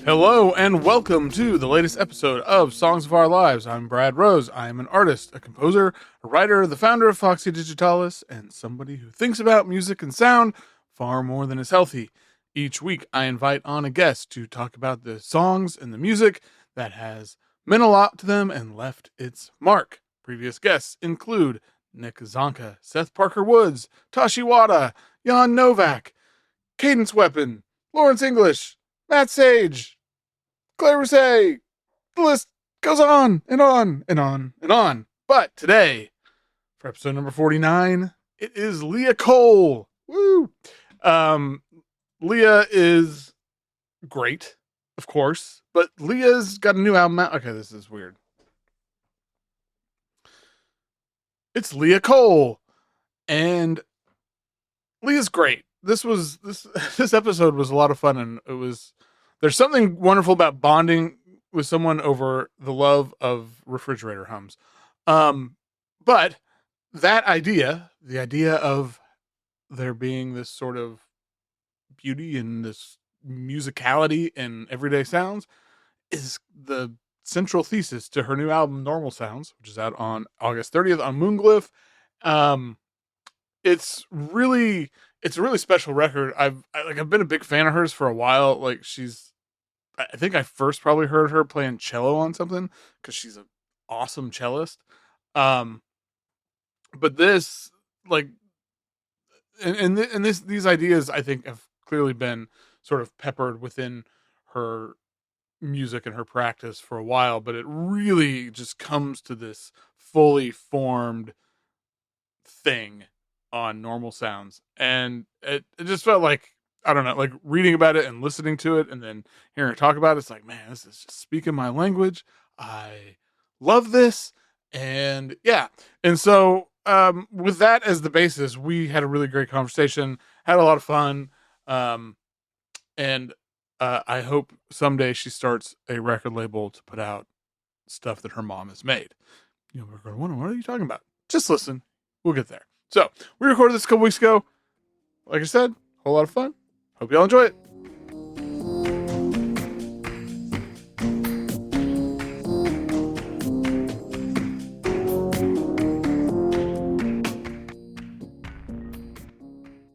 Hello and welcome to the latest episode of Songs of Our Lives. I'm Brad Rose. I am an artist, a composer, a writer, the founder of Foxy Digitalis, and somebody who thinks about music and sound far more than is healthy. Each week I invite on a guest to talk about the songs and the music that has meant a lot to them and left its mark. Previous guests include Nick Zonka, Seth Parker Woods, Tashi Wada, Jan Novak, Cadence Weapon, Lawrence English, Matt Sage, Claire Rousset. The list goes on and on and on and on. But today, for episode number 49, it is Lia Kohl. Woo! Lia is great, of course, but Lia's got a new album out. Okay, this is weird. It's Lia Kohl, and Lia's great. This episode was a lot of fun, and there's something wonderful about bonding with someone over the love of refrigerator hums. But that idea, the idea of there being this sort of beauty and this musicality in everyday sounds, is the central thesis to her new album, Normal Sounds, which is out on August 30th on Moonglyph. It's a really special record. I've been a big fan of hers for a while. Like, I think I first probably heard her playing cello on something because she's an awesome cellist. But this, like, these ideas, I think, have clearly been sort of peppered within her music and her practice for a while. But it really just comes to this fully formed thing on Normal Sounds, and it just felt like, I don't know, like reading about it and listening to it and then hearing her talk about it, it's like, man, this is just speaking my language. I love this. And yeah. And so with that as the basis, we had a really great conversation, had a lot of fun. And I hope someday she starts a record label to put out stuff that her mom has made. You know, we're going to wonder, what are you talking about? Just listen. We'll get there. So, we recorded this a couple weeks ago. Like I said, a whole lot of fun. Hope y'all enjoy it.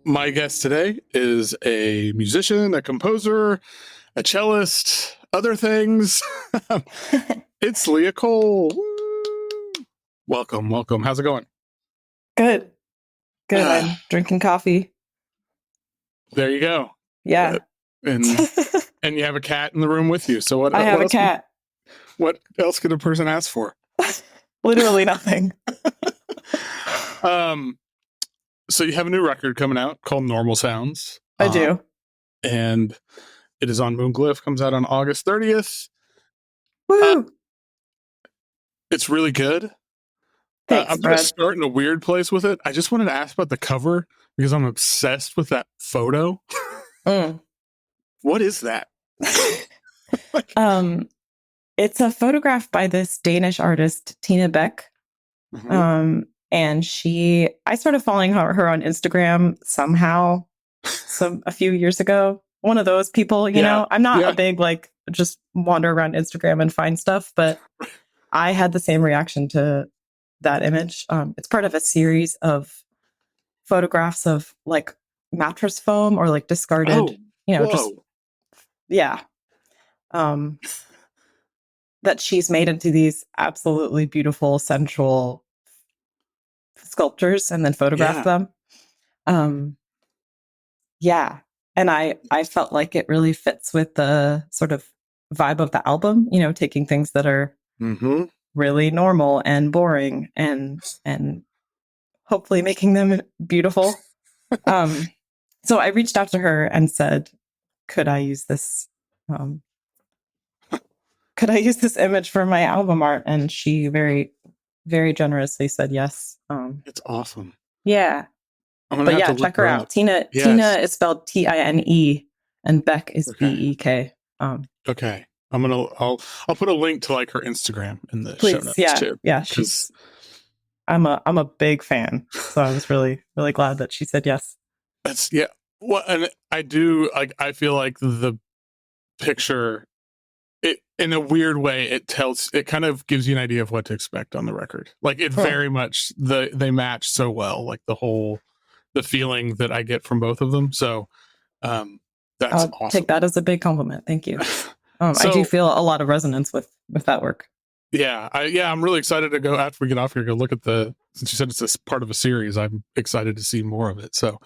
My guest today is a musician, a composer, a cellist, other things. It's Lia Kohl. Woo! Welcome. How's it going? Good. I'm drinking coffee. There you go. Yeah. And you have a cat in the room with you. So what? I have what a cat. What else could a person ask for? Literally nothing. So you have a new record coming out called Normal Sounds. I do. And it is on Moonglyph. Comes out on August 30th. Woo! It's really good. Thanks, I'm going to start in a weird place with it. I just wanted to ask about the cover because I'm obsessed with that photo. What is that? It's a photograph by this Danish artist, Tina Beck. Mm-hmm. And I started following her on Instagram somehow, a few years ago. One of those people, you know, I'm not a big, like, just wander around Instagram and find stuff, but I had the same reaction to that image. It's part of a series of photographs of like mattress foam or like discarded, that she's made into these absolutely beautiful sensual sculptures and then photographed them. And I felt like it really fits with the sort of vibe of the album, you know, taking things that are really normal and boring and hopefully making them beautiful. So I reached out to her and said, could I use this image for my album art? And she very, very generously said yes. It's awesome. Yeah. But yeah, check her out. Tina is spelled Tine and Beck is Bek. Okay. I'll put a link to like her Instagram in the show notes too. Yeah, I'm a big fan. So I was really, really glad that she said yes. Well, and I do, like, I feel like the picture it in a weird way, it kind of gives you an idea of what to expect on the record. Like it very much they match so well, like the feeling that I get from both of them. So that's I'll awesome. take that as a big compliment. Thank you. So, I do feel a lot of resonance with that work. Yeah, I'm really excited to go after we get off here. Go look at since you said it's this part of a series. I'm excited to see more of it. So,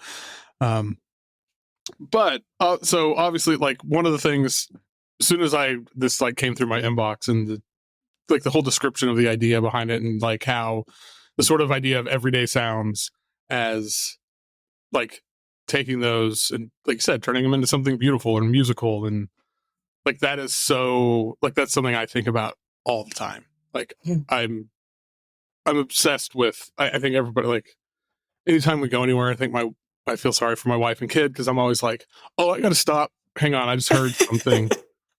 but so obviously, like one of the things, as soon as this like came through my inbox and the whole description of the idea behind it and like how the sort of idea of everyday sounds as like taking those and like you said, turning them into something beautiful and musical and like that is so like that's something I think about all the time. Like I'm obsessed with I think everybody like anytime we go anywhere, I feel sorry for my wife and kid because I'm always like, oh, I gotta stop. Hang on, I just heard something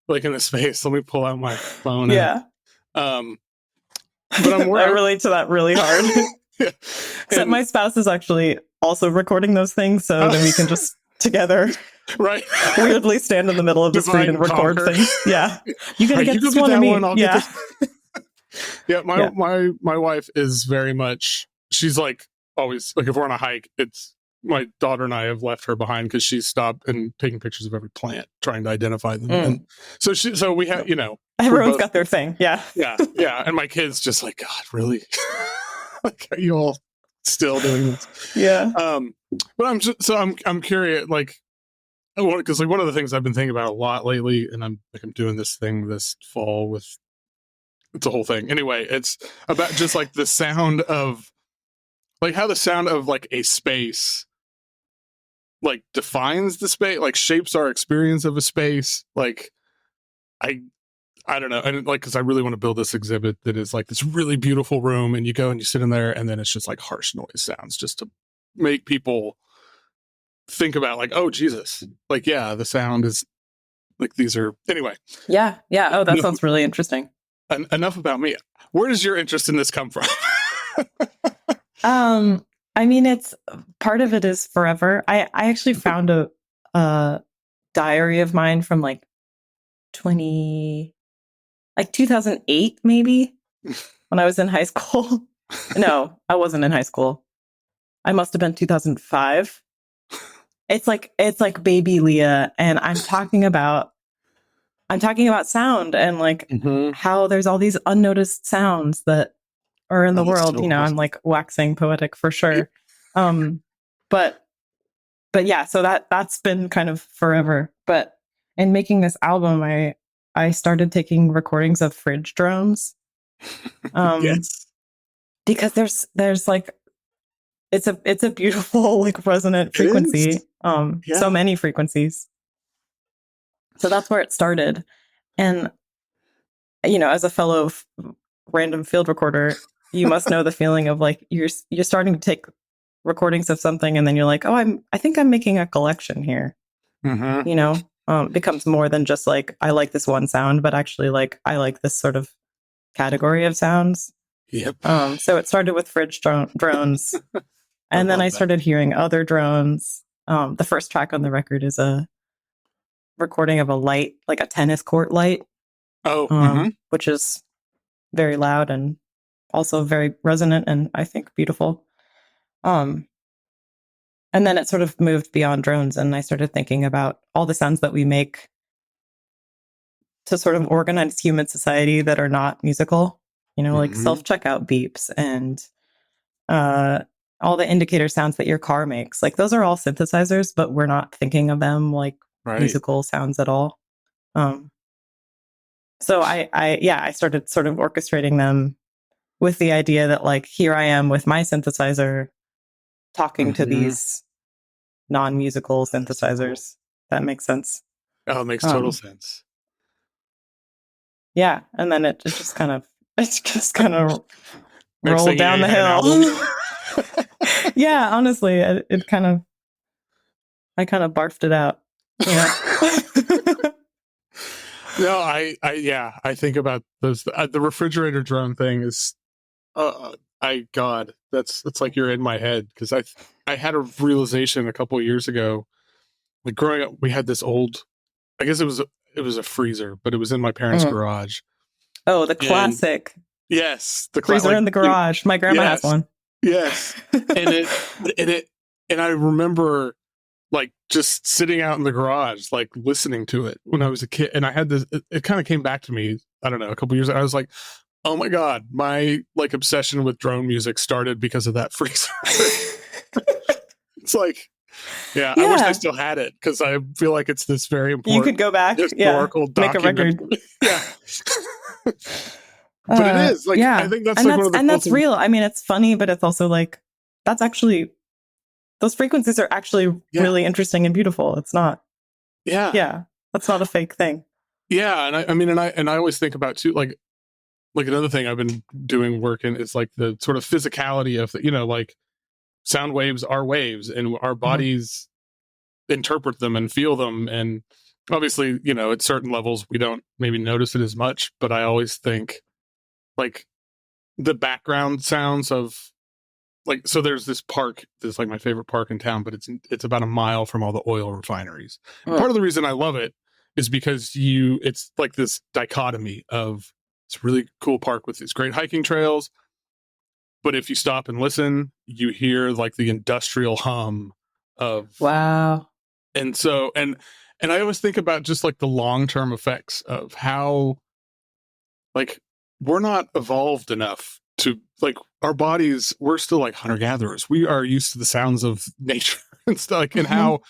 like in the space. Let me pull out my phone. Yeah. But I relate to that really hard. Yeah. Except my spouse is actually also recording those things, so then we can just together right weirdly stand in the middle of the screen and record things. Yeah. You gotta get this one of me. Yeah. Yeah, my wife is very much she's like always like if we're on a hike, it's my daughter and I have left her behind because she's stopped and taking pictures of every plant trying to identify them. And so we have, everyone's got their thing. Yeah. Yeah. And my kid's just like, God, really? Like, are you all still doing this? Yeah. But I'm curious, like, because like one of the things I've been thinking about a lot lately, and I'm doing this thing this fall with it's a whole thing. Anyway, it's about just like the sound of like how the sound of like a space like defines the space, like shapes our experience of a space. Like I don't know. And like, cause I really want to build this exhibit that is like this really beautiful room and you go and you sit in there and then it's just like harsh noise sounds just to make people think about like, oh Jesus, like, yeah, the sound is like, these are anyway. Yeah. Yeah. Oh, that sounds really interesting. Enough about me. Where does your interest in this come from? I mean, it's part of it is forever. I actually found a diary of mine from like 2008, maybe when I was in high school. No, I wasn't in high school. I must have been 2005. It's like baby Lia. And I'm talking about sound and like how there's all these unnoticed sounds that are in the world, so I'm like waxing poetic for sure. But yeah, so that's been kind of forever. But in making this album, I started taking recordings of fridge drones. Yes. Because there's like it's a beautiful like resonant frequency. So many frequencies. So that's where it started. And as a fellow random field recorder, you must know the feeling of like you're starting to take recordings of something and then you're like, oh, I think I'm making a collection here. It becomes more than just like I like this one sound, but actually like I like this sort of category of sounds. Yep. So it started with fridge drones, and then I started hearing other drones. The first track on the record is a recording of a light, like a tennis court light. Which is very loud and also very resonant and I think beautiful. And then it sort of moved beyond drones and I started thinking about all the sounds that we make to sort of organize human society that are not musical, like self-checkout beeps and all the indicator sounds that your car makes. Like those are all synthesizers, but we're not thinking of them like musical sounds at all. So I started sort of orchestrating them with the idea that like, here I am with my synthesizer talking to these non-musical synthesizers. That makes sense. Oh, it makes total sense. Yeah. And then it just kind of rolled down the hill. Yeah, honestly, I kind of barfed it out. No, I think about those. The refrigerator drone thing is, God, that's like you're in my head because I had a realization a couple of years ago. Like growing up, we had this old, I guess it was it was a freezer, but it was in my parents' Mm. garage. Oh, the And classic yes, freezer in the garage. My grandma has yes, one. yes. And and I remember like just sitting out in the garage, like listening to it when I was a kid. And I had this, it kind of came back to me, I don't know, a couple years ago. I was like, oh my God, my like obsession with drone music started because of that freezer. It's like, yeah, I wish I Yeah. still had it because I feel like it's this very You could important go back. Yeah. historical Make a document. record. Yeah. But it is like, I Yeah. think that's And like one of the cool that's things. real. I mean, it's funny, but it's also like, that's actually, those frequencies are actually really interesting and beautiful. It's not. Yeah. That's not a fake thing. Yeah. And I mean, and I always think about too, like another thing I've been doing work in is like the sort of physicality of the, like sound waves are waves and our bodies interpret them and feel them. And obviously, at certain levels, we don't maybe notice it as much, but I always think like the background sounds of like, so there's this park, this is like my favorite park in town, but it's about a mile from all the oil refineries. And part of the reason I love it is because it's like this dichotomy of it's a really cool park with these great hiking trails. But if you stop and listen, you hear like the industrial hum of Wow. and so and I always think about just like the long-term effects of how like we're not evolved enough to like our bodies, we're still like hunter-gatherers. We are used to the sounds of nature and stuff like, and how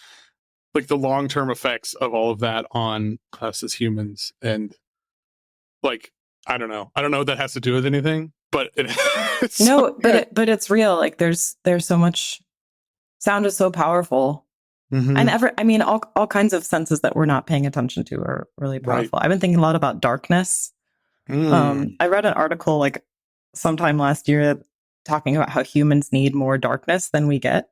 like the long-term effects of all of that on us as humans. And like I don't know what that has to do with anything, but it's no, but it's real. Like there's so much sound is so powerful. And I mean, all kinds of senses that we're not paying attention to are really powerful. Right. I've been thinking a lot about darkness. I read an article like sometime last year talking about how humans need more darkness than we get.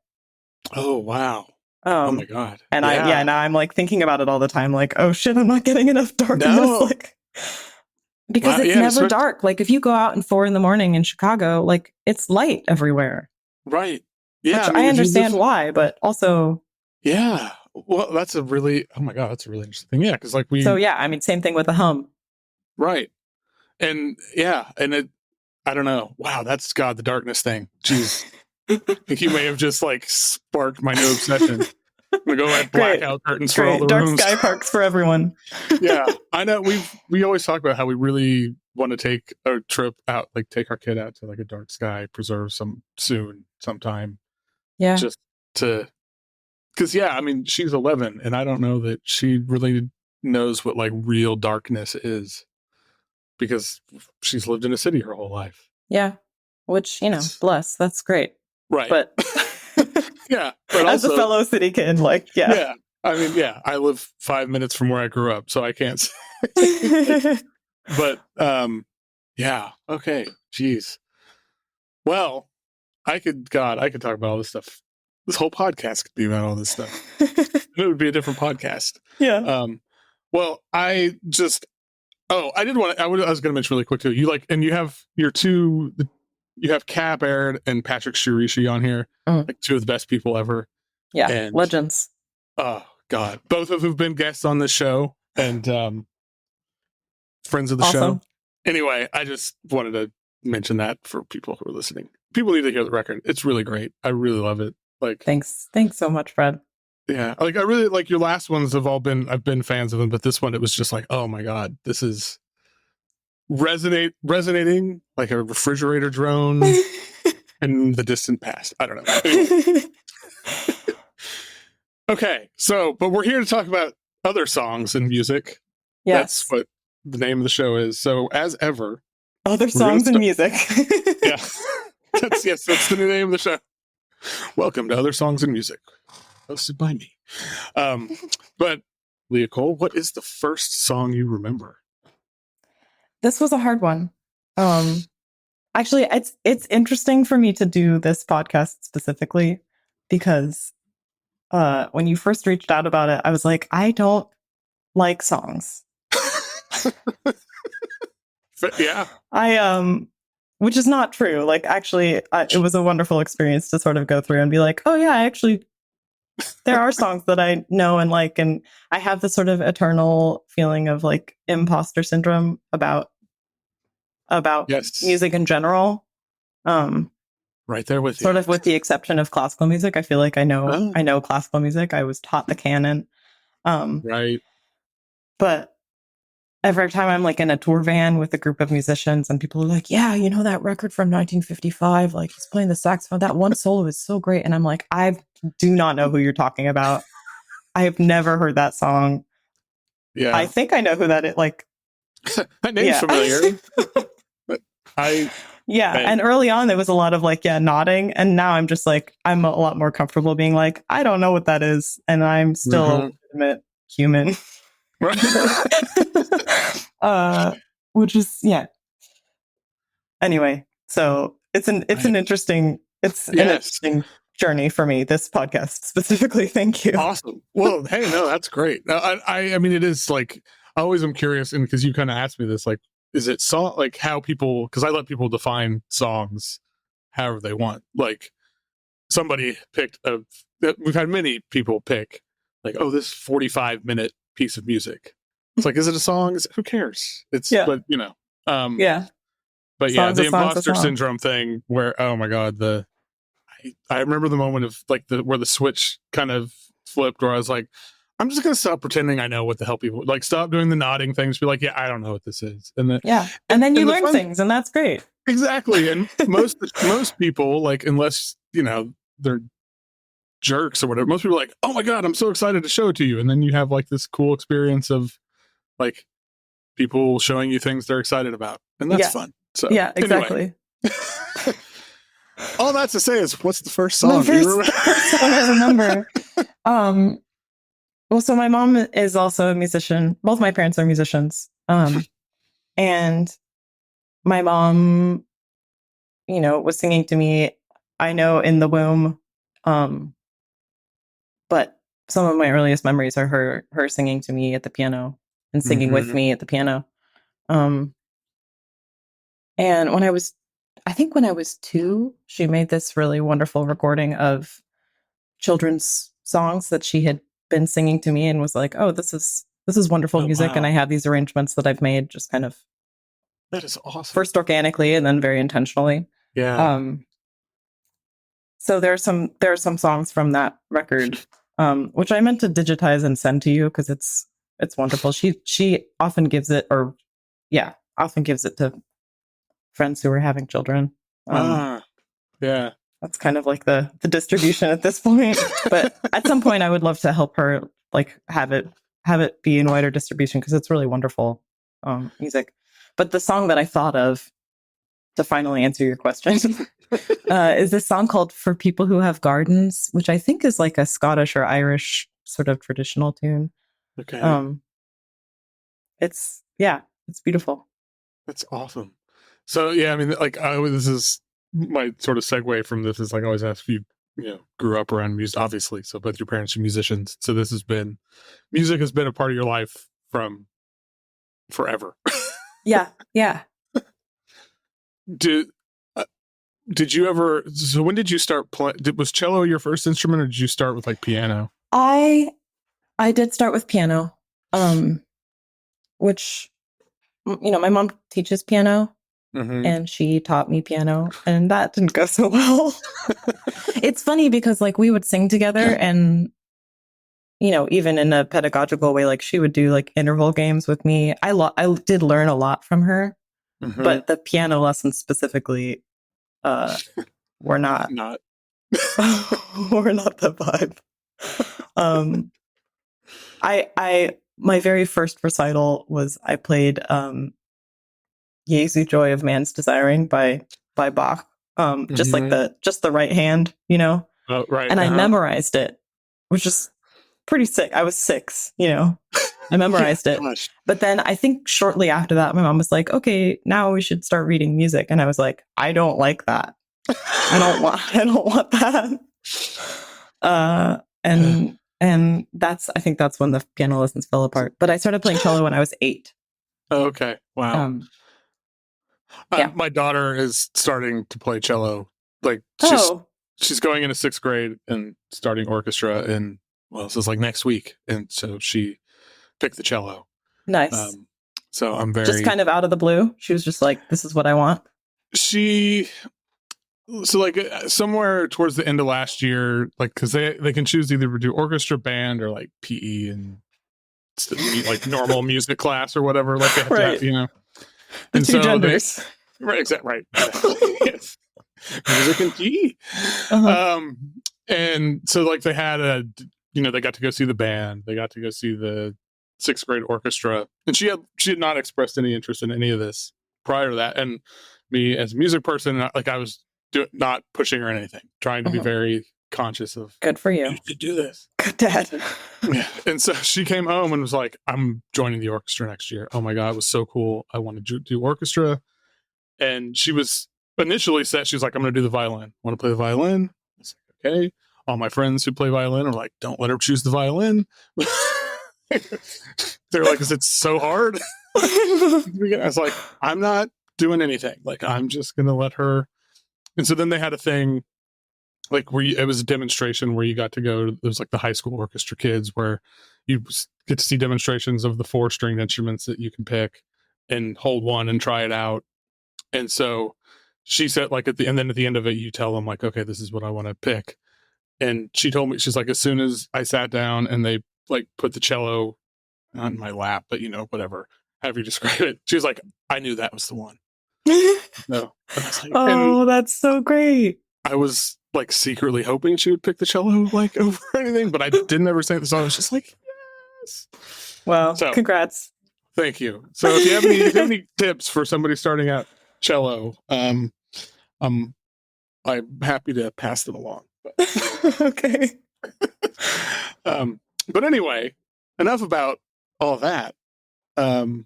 Oh, wow. Oh my God. And now I'm like thinking about it all the time. Like, oh shit, I'm not getting enough darkness. No. Like, because it's never dark. Like if you go out at 4 a.m. in Chicago, like it's light everywhere. Right. Yeah. Which I understand why, but also. Yeah. Well, that's a really interesting thing. Yeah. Cause like I mean, same thing with the hum. Right. And yeah. And I don't know. Wow. That's the darkness thing. Jeez. I think you may have just like sparked my new obsession. I'm gonna go add blackout curtains for all the dark rooms. Sky parks for everyone. Yeah. I know we always talk about how we really want to take a trip out, like take our kid out to like a dark sky preserve sometime. Yeah. Just to because I mean she's 11 and I don't know that she really knows what like real darkness is because she's lived in a city her whole life. Yeah, which bless, that's great. Right, but yeah, but as also, a fellow city kid, like yeah. I mean, I live 5 minutes from where I grew up, so I can't say. But yeah, okay, jeez. Well, I could talk about all this stuff. This whole podcast could be about all this stuff. It would be a different podcast. Yeah. Well, I was going to mention really quick too. You have you have Cap Baird and Patrick Shirishi on here, like two of the best people ever. Yeah, and, legends. Oh God, both of who've been guests on this show and friends of the show. Anyway, I just wanted to mention that for people who are listening. People need to hear the record. It's really great. I really love it. Like, thanks so much, Fred. Yeah, like I really like your last ones. I've been fans of them, but this one it was just like, oh my God, this is resonating like a refrigerator drone in the distant past. I don't know. Anyway. Okay, but we're here to talk about other songs and music. Yes. That's what the name of the show is. So as ever, other songs and music. Yeah, that's the new name of the show. Welcome to Other Songs and Music, hosted by me. But Lia Kohl, what is the first song you remember? This was a hard one. Actually, it's interesting for me to do this podcast specifically because when you first reached out about it, I was like, I don't like songs. Yeah. Which is not true. Like, actually, it was a wonderful experience to sort of go through and be like, oh yeah, I actually there are songs that I know and like, and I have this sort of eternal feeling of like imposter syndrome about Yes. music in general. Um, Right there with you. Sort of with the exception of classical music. I feel like Oh, I know classical music. I was taught the canon. Um, right. but every time I'm like in a tour van with a group of musicians and people are like, yeah, you know that record from 1955, like he's playing the saxophone. That one solo is so great. And I'm like, I do not know who you're talking about. I have never heard that song. I Yeah. think I know who that is. Like, That name's yeah. familiar. But Yeah. man, And early on, there was a lot of like, yeah, nodding. And now I'm just like, I'm a lot more comfortable being like, I don't know what that is. And I'm still a legitimate human. uh, which is, yeah. Anyway, so it's an interesting, it's an yes. interesting journey for me, this podcast specifically. Thank you. Awesome. Well, hey, no, that's great. I mean, it is like, I always am curious, and because you kind of asked me this, like, is it song, like how people, because I let people define songs however they want. Like, somebody picked we've had many people pick, like, oh, this 45-minute piece of music. It's like, is it a song? Who cares? It's, Yeah. but, Yeah. but yeah, Song's the a song's a imposter song. syndrome thing where, oh my God, I remember the moment of like where the switch kind of flipped, where I was like, I'm just gonna stop pretending I know what the hell people like. Stop doing the nodding things. Be like, yeah, I don't know what this is, Yeah. And then you and the learn fun things, and that's great. exactly. And most people, like, unless they're jerks or whatever, most people are like, oh my God, I'm so excited to show it to you, and then you have like this cool experience of like people showing you things they're excited about, and that's Yeah. fun. So Yeah, anyway. exactly. All that's to say is, what's the first The song you first, remember? the first song I remember. Well, so my mom is also a musician. Both my parents are musicians. And my mom, was singing to me, I know, in the womb. But some of my earliest memories are her singing to me at the piano and singing with Mm-hmm. me at the piano. Um, and I think when I was 2, she made this really wonderful recording of children's songs that she had been singing to me and was like, "Oh, this is wonderful Oh music." And I wow, have these arrangements that I've made just kind of that is awesome. first organically and then very intentionally. Yeah. Um, so there are some songs from that record, which I meant to digitize and send to you because it's wonderful. She often gives it, or yeah, often gives it to friends who are having children. Ah, yeah. That's kind of like the distribution at this point. But at some point, I would love to help her like have it be in wider distribution because it's really wonderful music. But the song that I thought of to finally answer your question is this song called "For People Who Have Gardens," which I think is like a Scottish or Irish sort of traditional tune. Okay, Um, it's beautiful. that's awesome. So yeah, I mean, like, this is my sort of segue from this. Is like, I always ask if you grew up around music, obviously. So both your parents are musicians. So music has been a part of your life from forever. Yeah, yeah. Did uh, did you ever? So when did you start playing? Was cello your first instrument, or did you start with like piano? I I did start with piano, um, which my mom teaches piano, Mm-hmm. and she taught me piano, and that didn't go so well. It's funny because like we would sing together, and even in a pedagogical way, like she would do like interval games with me. I did learn a lot from her, Mm-hmm. but the piano lessons specifically uh, were not Not. were not the vibe. Um, I my very first recital was I played Jesu Joy of Man's Desiring by Bach. Just like Mm-hmm. just the right hand, Oh, right. and I Uh-huh. memorized it, which is pretty sick. I was 6, I Yeah. memorized it. Gosh. But then I think shortly after that, my mom was like, okay, now we should start reading music. And I was like, I don't like that. I don't want that. And I think that's when the piano lessons fell apart. But I started playing cello when I was 8. Okay. Wow. Um, yeah. My daughter is starting to play cello. Like, Oh, she's going into 6th grade and starting orchestra in, well, this is like next week. And so she picked the cello. Nice. So I'm Just very, kind of out of the blue. She was just like, this is what I want. she, so like somewhere towards the end of last year, like, cause they can choose either to do orchestra, band, or like PE and like normal music class or whatever. Like they have to have, Right. you know, The and two so genders. right, exactly. Right. Yes. Music and PE. Uh-huh. And so like they had they got to go see the band, they got to go see the 6th grade orchestra, and she had not expressed any interest in any of this prior to that. And me as a music person, like I was not pushing her anything, trying to be very conscious of, Good for you. you should do this. Good dad. Yeah. And so she came home and was like, I'm joining the orchestra next year. Oh my God, it was so cool. I want to do orchestra. And she was initially set, she was like, I'm going to do the violin. Want to play the violin? I was like, okay. All my friends who play violin are like, don't let her choose the violin. They're like, is it so hard? I was like, I'm not doing anything. Like, I'm just going to let her. And so then they had a thing like where it was a demonstration where you got to go. It was like the high school orchestra kids where you get to see demonstrations of the 4-stringed instruments that you can pick and hold one and try it out. And so she said, like, and then at the end of it, you tell them, like, okay, this is what I want to pick. And she told me, she's like, as soon as I sat down and they like put the cello not in my lap, but whatever, however you describe it, she was like, I knew that was the one. No. Oh, that's so great. I was like secretly hoping she would pick the cello like over anything, but I didn't ever say the song. I was just like, yes. Wow. So, congrats. Thank you. So if you have any tips for somebody starting out cello, I'm happy to pass them along. Okay. But anyway, enough about all that. Do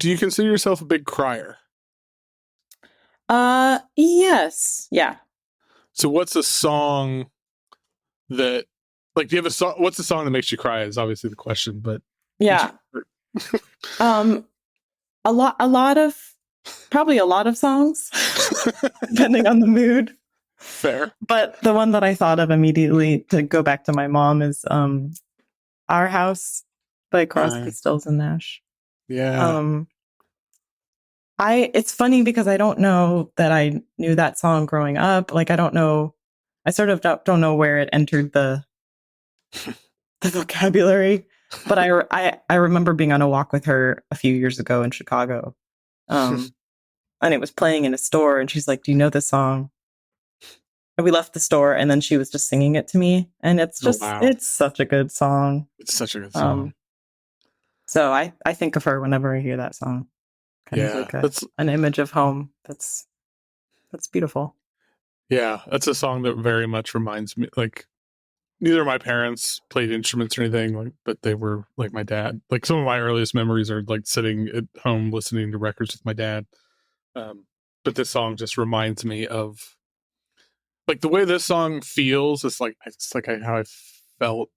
you consider yourself a big crier? Yes. Yeah. So what's a song that, like, do you have a song? What's the song that makes you cry? Is obviously the question, but yeah. Probably a lot of songs, depending on the mood. Fair. But the one that I thought of immediately to go back to my mom is Our House by Crosby, Stills and Nash. Yeah. It's funny because I don't know that I knew that song growing up. Like, I don't know. I sort of don't know where it entered the vocabulary. But I remember being on a walk with her a few years ago in Chicago. And it was playing in a store, and she's like, do you know this song? And we left the store, and then she was just singing it to me. And it's just, It's such a good song. It's such a good song. So I think of her whenever I hear that song. Kind of like an image of home. That's beautiful. Yeah, that's a song that very much reminds me, like, neither of my parents played instruments or anything, like, but they were like my dad. Like, some of my earliest memories are like sitting at home listening to records with my dad. But this song just reminds me of, like, the way this song feels. It's like how I felt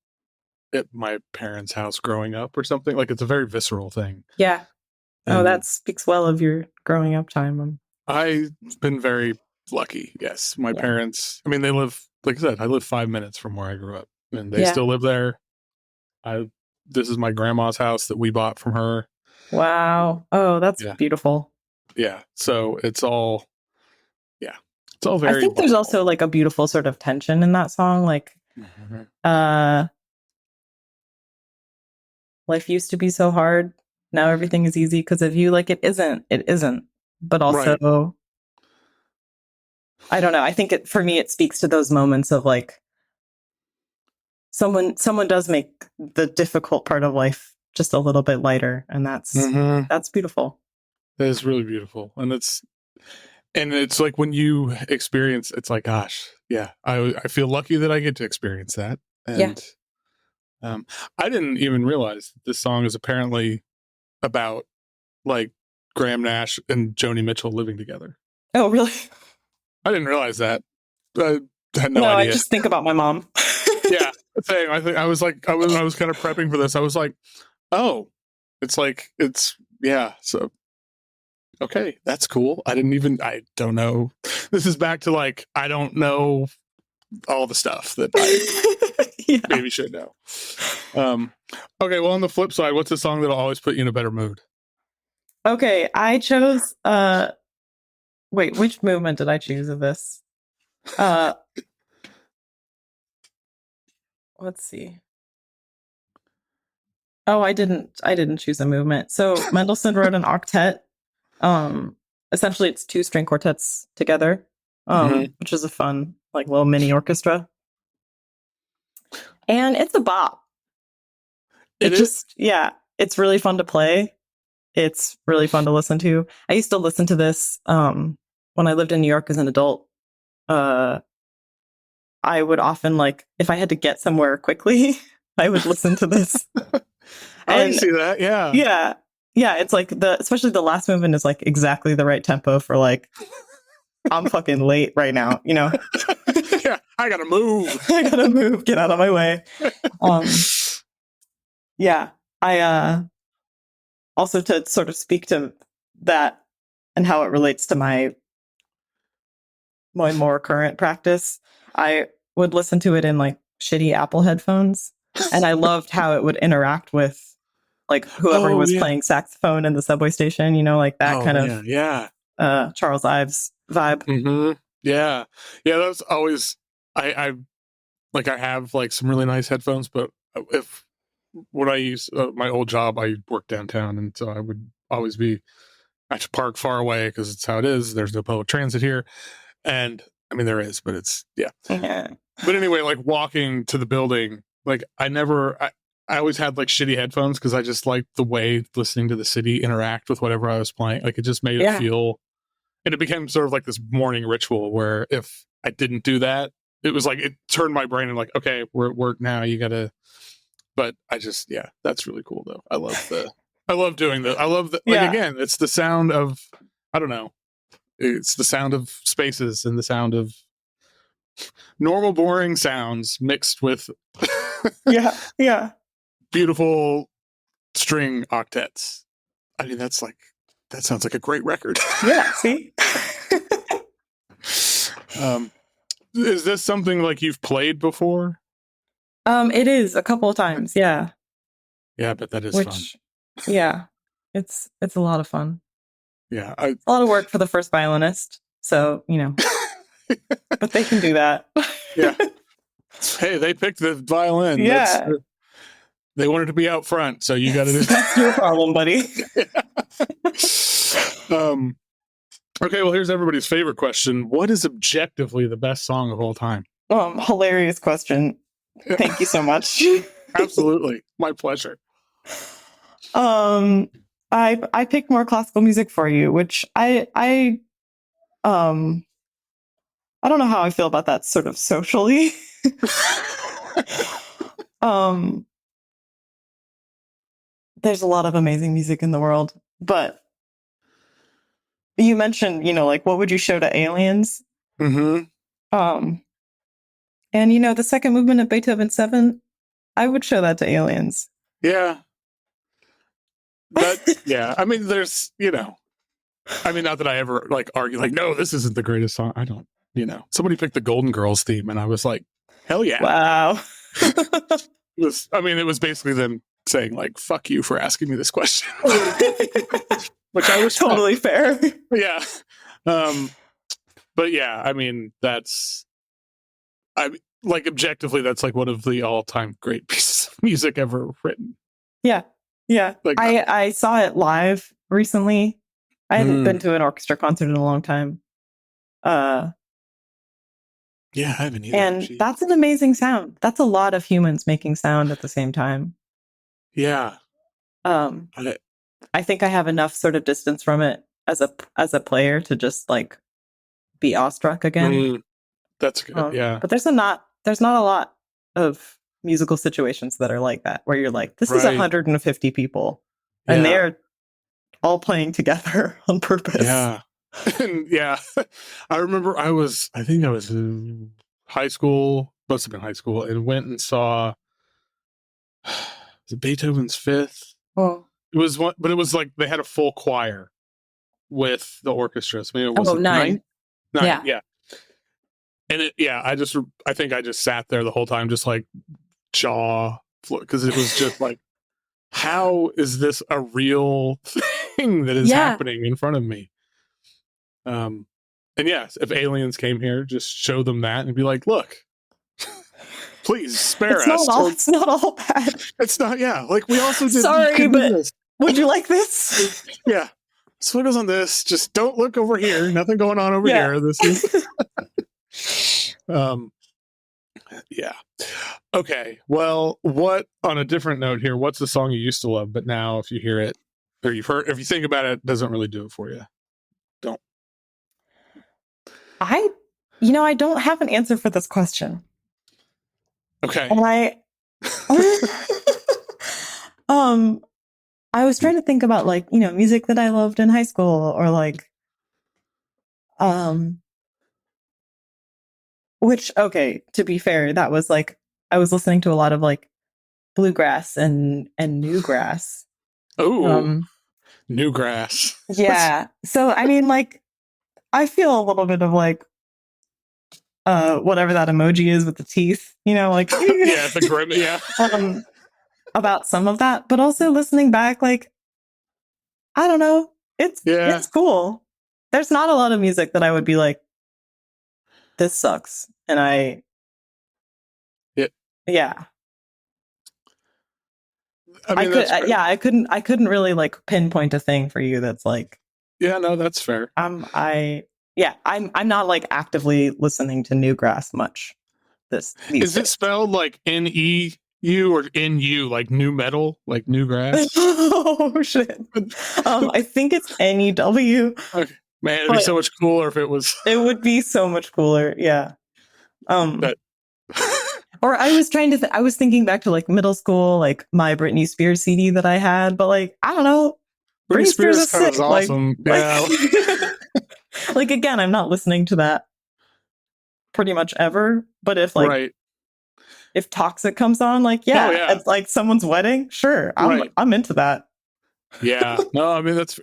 at my parents' house growing up or something. Like, it's a very visceral thing. Yeah. And that speaks well of your growing up time. I've been very lucky. Yes. My parents, I mean, they live, like I said, I live 5 minutes from where I grew up, and they still live there. This is my grandma's house that we bought from her. Wow. Oh, that's beautiful. Yeah. So it's all very, I think there's also like a beautiful sort of tension in that song. Like, life used to be so hard. Now everything is easy because of you. Like, it isn't. But also, I don't know. I think for me, it speaks to those moments of like, someone does make the difficult part of life just a little bit lighter. And that's beautiful. That is really beautiful. And it's like when you experience, it's like, gosh, yeah, I feel lucky that I get to experience that. And I didn't even realize this song is apparently about like Graham Nash and Joni Mitchell living together. Oh, really? I didn't realize that. I had no idea. I just think about my mom. Yeah. Same. I think I was like, when I was kind of prepping for this, I was like, oh, it's like, so Okay, that's cool. I don't know. This is back to like, I don't know all the stuff that I Yeah. maybe should know. Okay, well, on the flip side, what's a song that'll always put you in a better mood? Okay, I chose wait, which movement did I choose of this? Uh let's see. Oh, I didn't choose a movement. So Mendelssohn wrote an octet. Um Essentially it's two string quartets together. Which is a fun like little mini orchestra. And it's a bop. It It is. just yeah, it's really fun to play. It's really fun to listen to. I used to listen to this when I lived in New York as an adult. Uh I would often like if I had to get somewhere quickly, I would listen to this. I can And see that. Yeah. yeah, yeah, it's like especially the last movement is like exactly the right tempo for like I'm fucking late right now, you know. Yeah, I gotta move. I gotta move, get out of my way. Um, yeah, I also to sort of speak to that and how it relates to my more current practice. I would listen to it in like shitty Apple headphones, and I loved how it would interact with like whoever Oh was yeah. playing saxophone in the subway station, you know, like that Oh kind of man. Yeah. Charles Ives vibe. Yeah. Yeah. That's always. I like. I have like some really nice headphones, but if when I use my old job, I worked downtown, and so I would always be. I have to park far away because it's how it is. There's no public transit here, and I mean there is, but it's yeah. Yeah. But anyway, like walking to the building, like I always had like shitty headphones because I just liked the way listening to the city interact with whatever I was playing. Like it just made it Yeah. feel, and it became sort of like this morning ritual where if I didn't do that, it was like it turned my brain and like, okay, we're at work now. You gotta. But I just yeah, that's really cool though. I love doing that. I love the like Yeah. again, it's the sound of I don't know. It's the sound of spaces and the sound of normal boring sounds mixed with Yeah. Yeah. beautiful string octets. I mean, that sounds like a great record. Yeah. See? um, is this something like you've played before? It is a couple of times, yeah. Yeah, but that is fun. Which yeah. It's a lot of fun. Yeah, A lot of work for the first violinist. So, you know, but they can do that. yeah. Hey, they picked the violin. Yeah. They wanted to be out front, so you got to do. That's your problem, buddy. um. Okay, well, here's everybody's favorite question: what is objectively the best song of all time? Hilarious question. Thank you so much. Absolutely, my pleasure. I picked more classical music for you, which I don't know how I feel about that sort of socially. um there's a lot of amazing music in the world, but you mentioned, you know, like what would you show to aliens? Mm-hmm. Um and you know, the second movement of Beethoven 7, I would show that to aliens. Yeah. That yeah. I mean, there's I mean, not that I ever like argue like, no, this isn't the greatest song. I don't, somebody picked the Golden Girls theme, and I was like, hell yeah. Wow. It was basically them saying like, fuck you for asking me this question, which I was totally fair. Yeah. But yeah, I mean, like objectively, that's like one of the all-time great pieces of music ever written. Yeah. Yeah. Like I saw it live recently. I hadn't been to an orchestra concert in a long time. Yeah, I haven't either. And that's an amazing sound. That's a lot of humans making sound at the same time. Yeah. I think I have enough sort of distance from it as a player to just like be awestruck again. That's good. Yeah. But there's not a lot of musical situations that are like that, where you're like, this is 150 people and they're all playing together on purpose. Yeah. And yeah, I remember I think I was in high school, must have been high school, and went and saw was it Beethoven's Fifth? Oh. It was one, but it was like they had a full choir. with the orchestra. So maybe it Oh, wasn't nine. nine. Nine, Yeah. yeah. And I think I just sat there the whole time, just like jaw, because it was just like, how is this a real thing that is Yeah. happening in front of me? And yes, if aliens came here, just show them that and be like, look, please spare us. Or It's not all bad. it's not, yeah. Like we also Sorry, could do but this. would you like this? Yeah. So focus on this. Just don't look over here. Nothing going on over Yeah. here. This is yeah. Okay. Well, what on a different note here, what's the song you used to love, but now if you hear it or if you think about it, it doesn't really do it for you? Don't. I don't have an answer for this question. Okay. And I was trying to think about like, music that I loved in high school or like which, okay, to be fair, that was like I was listening to a lot of like bluegrass and newgrass. Oh, newgrass. Yeah. So I mean, like, I feel a little bit of like whatever that emoji is with the teeth, like Yeah, the grim. Yeah. About some of that, but also listening back, like, I don't know, it's cool. There's not a lot of music that I would be like, this sucks, and yeah. I mean, I couldn't really like pinpoint a thing for you that's like, yeah, no, that's fair. I'm not like actively listening to newgrass much. These Is days. it spelled like NEU or NU, like new metal, like newgrass? Oh shit! I think it's NEW. Okay. Man, it'd be so much cooler if it was. It would be so much cooler, yeah. But or I was I was thinking back to like middle school, like my Britney Spears CD that I had, but like I don't know, Britney Spears is sick. was awesome. Yeah. Like again, I'm not listening to that pretty much ever. But if like if Toxic comes on, like it's like someone's wedding, sure, I'm into that. Yeah. No, I mean that's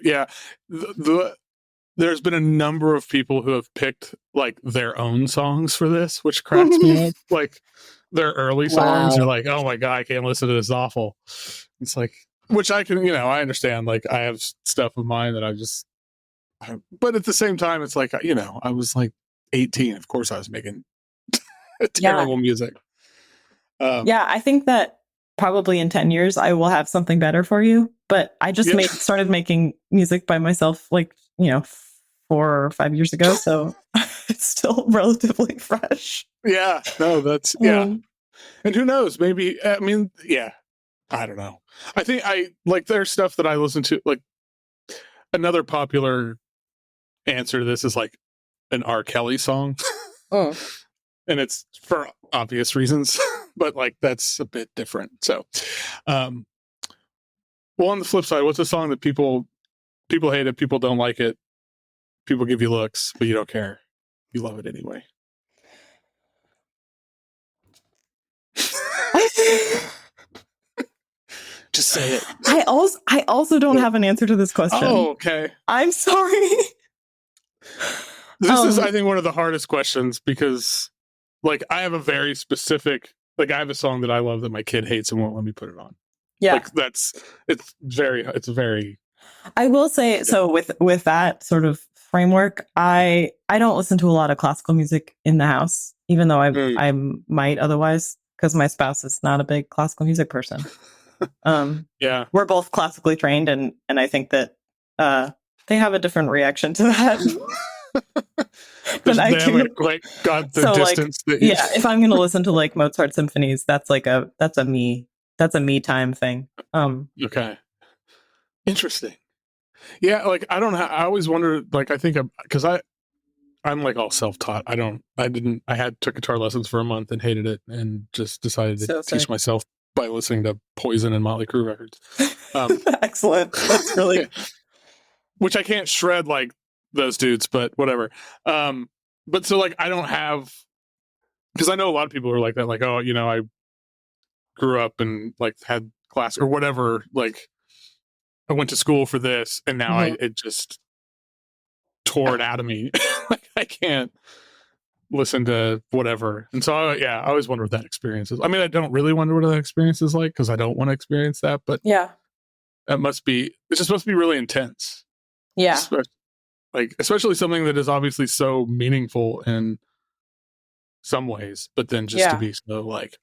there's been a number of people who have picked like their own songs for this, which cracks me up. Like their early songs are like, oh my god, I can't listen to this, awful. It's like, which I can, I understand. Like I have stuff of mine that but at the same time, it's like, I was like 18. Of course I was making terrible music. I think that probably in 10 years I will have something better for you. But I just started making music by myself, like, 4 or 5 years ago. So it's still relatively fresh. Yeah. No, that's, yeah. And who knows? Maybe, I mean, yeah. I don't know. I think there's stuff that I listen to, like another popular answer to this is like an R. Kelly song. Oh. And it's for obvious reasons, but like that's a bit different. So, well, on the flip side, what's a song that people hate it, people don't like it, people give you looks, but you don't care, you love it anyway? Just say it. I also don't have an answer to this question. Oh, okay. I'm sorry. This is, I think, one of the hardest questions because, like, I have a very specific, like, I have a song that I love that my kid hates and won't let me put it on. Yeah, like it's very. I will say so with that sort of framework. I don't listen to a lot of classical music in the house, even though I might otherwise, because my spouse is not a big classical music person. Yeah, we're both classically trained, and I think that they have a different reaction to that. But I can like got the distance. Like, if I'm going to listen to like Mozart symphonies, that's a me time thing. Okay, interesting. Yeah, like I always wonder. Like I think because I'm like all self-taught. I took guitar lessons for a month and hated it, and just decided to teach myself by listening to Poison and Motley Crue records. Excellent. That's really which I can't shred like those dudes, but whatever. But so like I don't have, because I know a lot of people are like that, like, oh, I grew up and like had class or whatever, like I went to school for this and now torn out of me. Like, I can't listen to whatever. And so, I always wonder what that experience is. I mean, I don't really wonder what that experience is like because I don't want to experience that, but Yeah. it just must be really intense. Yeah. Especially something that is obviously so meaningful in some ways, but then just to be so like,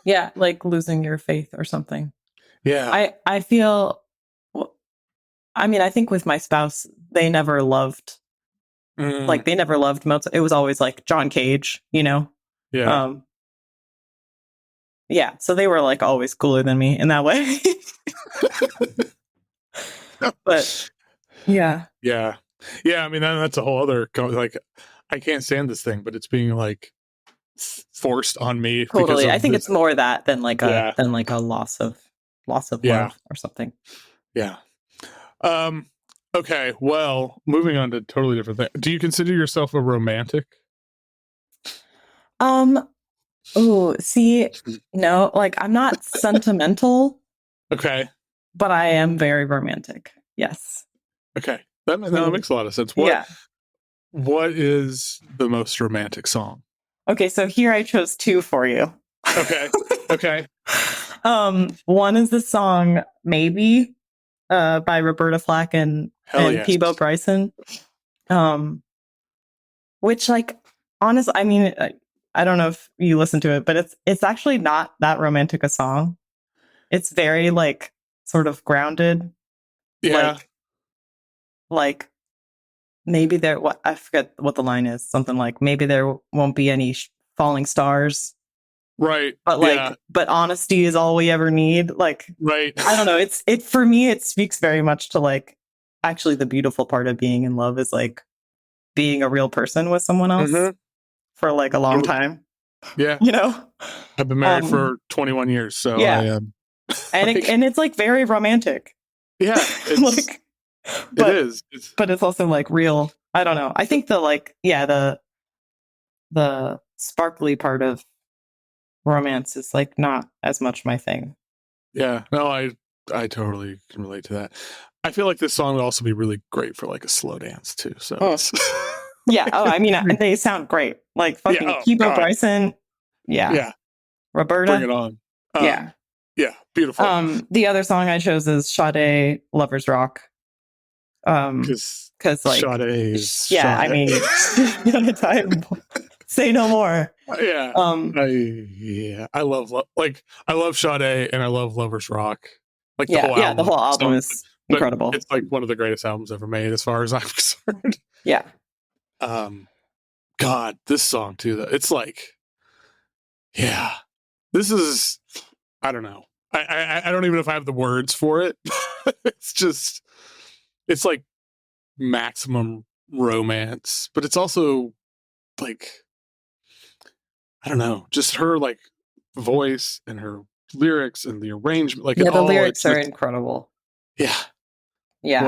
yeah, like losing your faith or something. Yeah. I feel, I mean, I think with my spouse, they never loved, like they never loved Mozart. It was always like John Cage, you know? Yeah. Yeah. So they were like always cooler than me in that way. But yeah. Yeah. Yeah. I mean, that's a whole other, like, I can't stand this thing, but it's being like forced on me. Totally. I think it's more that than like a loss of Yeah. love or something. Yeah. Okay. Well, moving on to totally different thing. Do you consider yourself a romantic? Oh, see, no, like I'm not sentimental. Okay. But I am very romantic. Yes. Okay. That makes a lot of sense. What is the most romantic song? Okay, so here I chose two for you. Okay. Okay. One is the song Maybe by Roberta Flack and Peabo Bryson. Which, like, honestly, I mean, I don't know if you listen to it, but it's actually not that romantic a song. It's very like sort of grounded. Yeah. Like maybe there, I forget what the line is. Something like, maybe there won't be any falling stars. Right. But like, but honesty is all we ever need. Like, right. I don't know. For me, it speaks very much to like, actually the beautiful part of being in love is like being a real person with someone else for like a long time. Yeah. You know, I've been married for 21 years. So yeah. I am. And it's like very romantic. Yeah. Like, it is. But it's also like real. I don't know. I think the sparkly part of romance is like not as much my thing. Yeah. No, I totally can relate to that. I feel like this song would also be really great for like a slow dance too. So yeah. Oh, I mean, they sound great. Like fucking Peabo Bryson. Yeah. Yeah. Roberta. Bring it on. Yeah. Yeah. Beautiful. The other song I chose is Sade, Lover's Rock. Because like Sade I mean, say no more. Yeah. I love Sade and I love Lover's Rock. Like the whole album. The whole album is incredible. It's like one of the greatest albums ever made, as far as I'm concerned. Yeah. God, this song too. Though, it's like, yeah, this is. I don't know. I don't even know if I have the words for it. It's like maximum romance, but it's also like, I don't know, just her like voice and her lyrics and the arrangement. Like, the lyrics are incredible. Yeah. Yeah.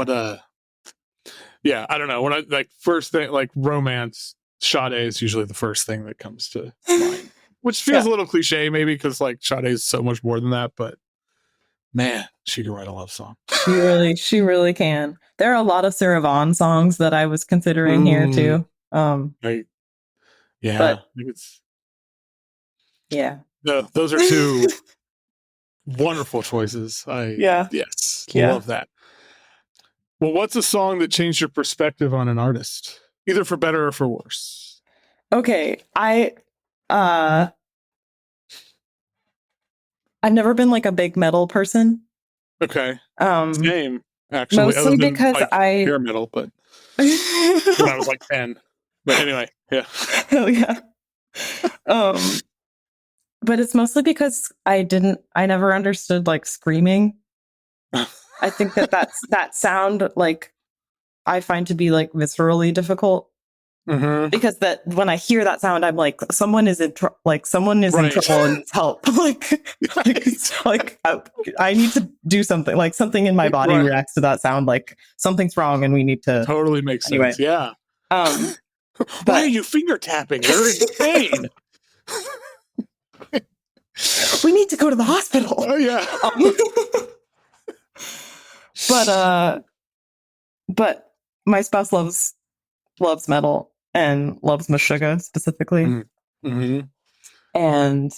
I don't know. When I like first thing, like romance, Sade is usually the first thing that comes to mind, which feels a little cliche maybe because like Sade is so much more than that, but man, she can write a love song. She really can. There are a lot of Sarah Vaughan songs that I was considering here too. Right. Yeah. Yeah. No, those are two wonderful choices. Love that. Well, what's a song that changed your perspective on an artist, either for better or for worse? Okay, I've never been like a big metal person. Okay. Same, actually. Mostly because like, hair metal, but when I was like 10. But anyway, yeah. Hell yeah. But it's mostly because I never understood like screaming. I think that sound like I find to be like viscerally difficult. Because that when I hear that sound, I'm like, someone is in trouble and needs help. like I need to do something. Like something in my body reacts to that sound. Like something's wrong, and we need to. Totally makes sense. Yeah. Why are you finger tapping? You're in pain. We need to go to the hospital. Oh yeah. But my spouse loves metal and loves Meshuggah specifically. Mm-hmm. And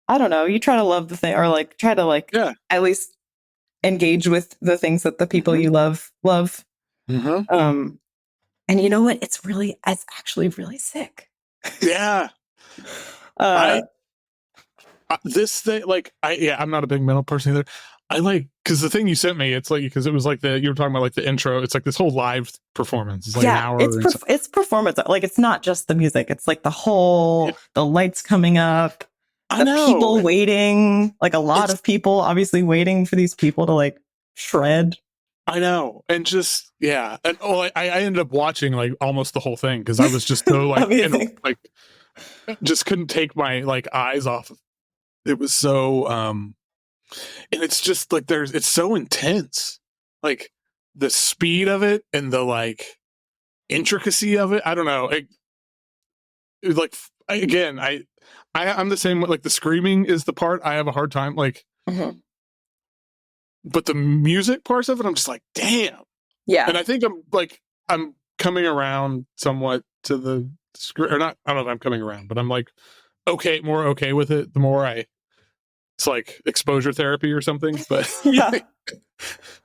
I don't know, you try to love the thing, or like try to like Yeah. at least engage with the things that the people you love. Mm-hmm. And you know what? It's actually really sick. Yeah. Uh, I this thing, like, I'm not a big metal person either. I like, because the thing you sent me, it's like, because it was like you were talking about like the intro. It's like this whole live performance. It's like an hour. it's performance. Like it's not just the music. It's like the lights coming up, I the know. people waiting, like a lot of people obviously waiting for these people to like shred. I know. And just, yeah. And I ended up watching like almost the whole thing because I was just so like, like just couldn't take my like eyes off of it. It was so, and it's just like it's so intense. Like the speed of it and the like intricacy of it. I don't know. Like, again, I'm the same. Like the screaming is the part I have a hard time. Like, but the music parts of it, I'm just like, damn. Yeah. And I think I'm coming around somewhat to the or not. I don't know if I'm coming around, but I'm like more okay with it. The more it's like exposure therapy or something. But yeah.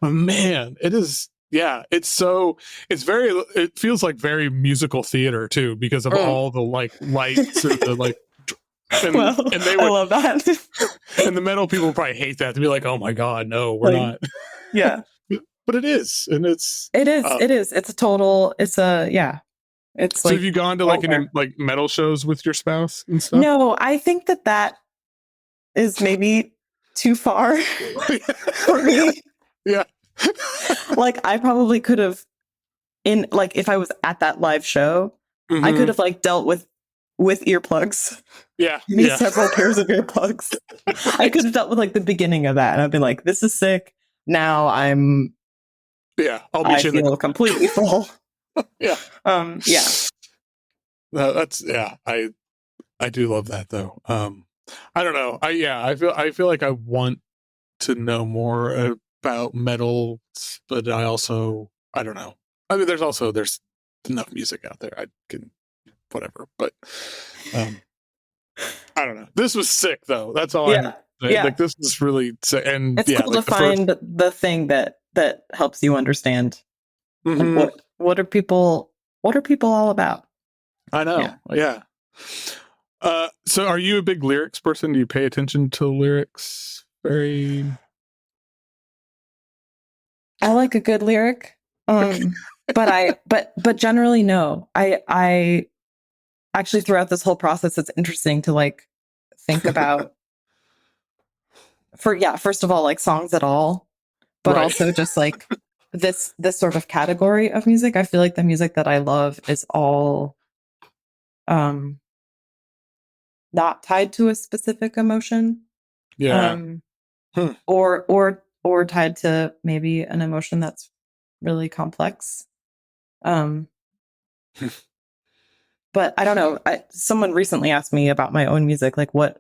Man, it is. Yeah, it feels like very musical theater too, because of all the like lights and the like. And they would, I love that. And the metal people probably hate that. To be like, oh my god, no, we're not. Yeah, but it is, and it is. It's a total. It's a yeah. It's so like. Have you gone to like any like metal shows with your spouse and stuff? No, I think that is maybe too far for me. Yeah. Like I probably could have if I was at that live show, I could have like dealt with earplugs. Yeah. Several pairs of earplugs. I could have dealt with like the beginning of that and I've been like, this is sick. Now I feel completely full. Yeah. Yeah. No, that's I do love that though. I don't know. I feel like I want to know more about metal, but I don't know. I mean, there's enough music out there. I can whatever, but I don't know. This was sick though. That's all. Yeah. Like this is really sick, and it's cool like to find the thing that helps you understand like, what are people all about. I know. Yeah. So are you a big lyrics person? Do you pay attention to lyrics? I like a good lyric. But generally no. I actually throughout this whole process it's interesting to like think about first of all like songs at all, but also just like this sort of category of music. I feel like the music that I love is all not tied to a specific emotion. Yeah. Or tied to maybe an emotion that's really complex. But I don't know. Someone recently asked me about my own music, like what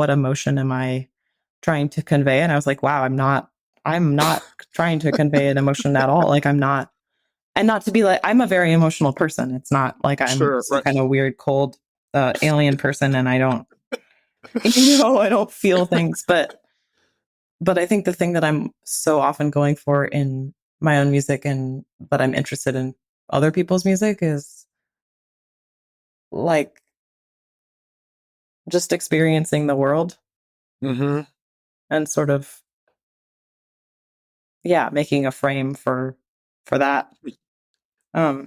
emotion am I trying to convey? And I was like, wow, I'm not trying to convey an emotion at all. Like I'm not, and not to be like, I'm a very emotional person. It's not like I'm some kind of weird, cold alien person and I don't, I don't feel things. But I think the thing that I'm so often going for in my own music and that I'm interested in other people's music is like just experiencing the world and sort of, making a frame for that. I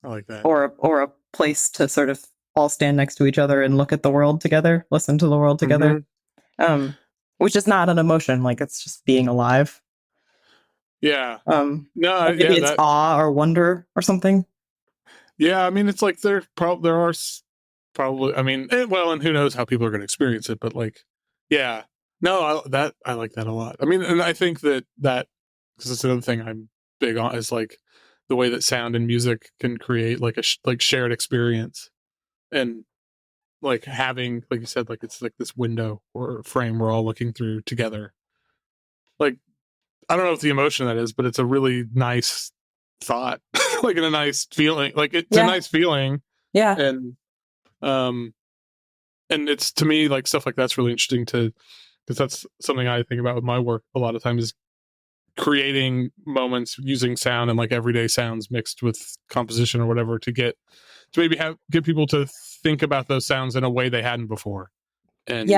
like that. Or a place to sort of all stand next to each other and look at the world together, listen to the world together. Which is not an emotion, like it's just being alive. Yeah. No, maybe it's awe or wonder or something. Yeah, I mean, it's like there are probably. I mean, and who knows how people are going to experience it, but like, yeah, no, I like that a lot. I mean, and I think that because it's another thing I'm big on is like the way that sound and music can create like a shared experience, and like having, like you said, like it's like this window or frame we're all looking through together. Like, I don't know what the emotion that is, but it's a really nice thought, like in a nice feeling. Like it's a nice feeling. Yeah. And it's, to me, like stuff like that's really interesting because that's something I think about with my work a lot of times, is creating moments using sound and like everyday sounds mixed with composition or whatever to maybe get people to think about those sounds in a way they hadn't before. And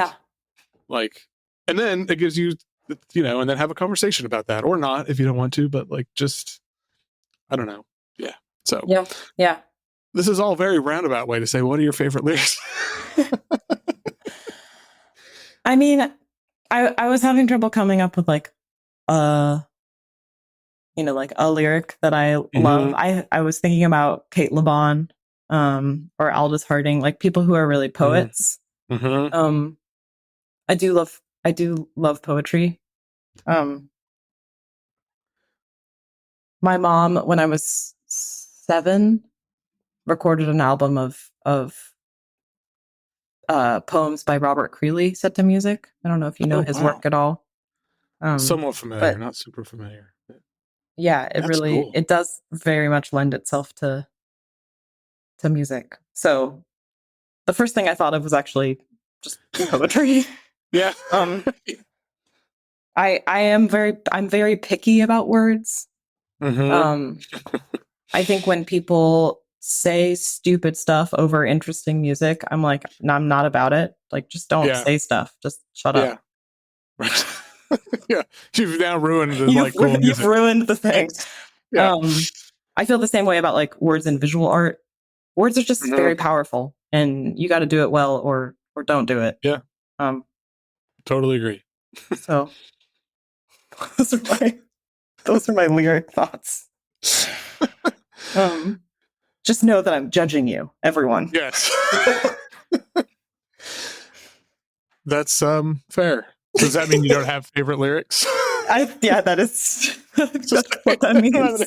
like, and then it gives you, and then have a conversation about that, or not if you don't want to, but like, just, I don't know. Yeah. So yeah. This is all very roundabout way to say, what are your favorite lyrics? I mean, I was having trouble coming up with like like a lyric that I love. I was thinking about Kate LeBon, or Aldous Harding, like people who are really poets. I do love poetry. My mom, when I was 7, recorded an album of poems by Robert Creeley set to music. I don't know if you know his work at all. Somewhat familiar, not super familiar. Yeah, it does very much lend itself to music. So the first thing I thought of was actually just poetry. Yeah. I'm very picky about words. I think when people say stupid stuff over interesting music, I'm like, no, I'm not about it. Like, just don't say stuff. Just shut up. Right. Yeah. You've now ruined the cool music. You've ruined the thing. Yeah. I feel the same way about like words in visual art. Words are just very powerful, and you got to do it well or don't do it. Yeah. Totally agree. So those are my lyric thoughts. Just know that I'm judging you, everyone. Yes. That's fair. Does that mean you don't have favorite lyrics? That is that's what that means.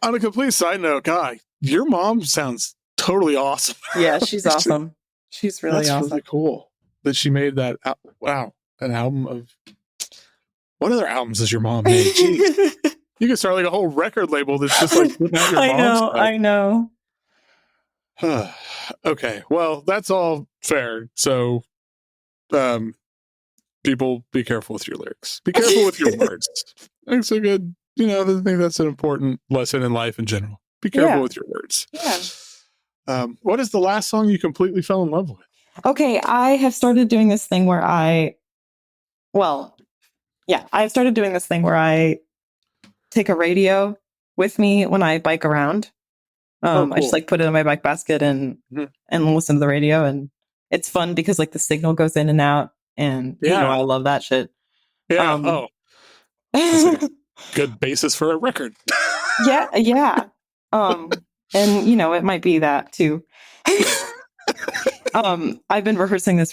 On a complete side note, God, your mom sounds totally awesome. Yeah, she's awesome. She's really awesome. That's really cool that she made that. Wow, an album of. What other albums has your mom made? Jeez. You could start like a whole record label that's just like putting out your mom's stuff. I know. Okay, well, that's all fair. So, people, be careful with your lyrics. Be careful with your words. It's a good, I think that's an important lesson in life in general. Be careful with your words. Yeah. What is the last song you completely fell in love with? Okay, I have started doing this thing where I've started doing this thing where I take a radio with me when I bike around. Cool. I just like put it in my bike basket and listen to the radio, and it's fun because like the signal goes in and out, and I love that shit. Yeah. That's like a good basis for a record. Yeah. And it might be that too. I've been rehearsing this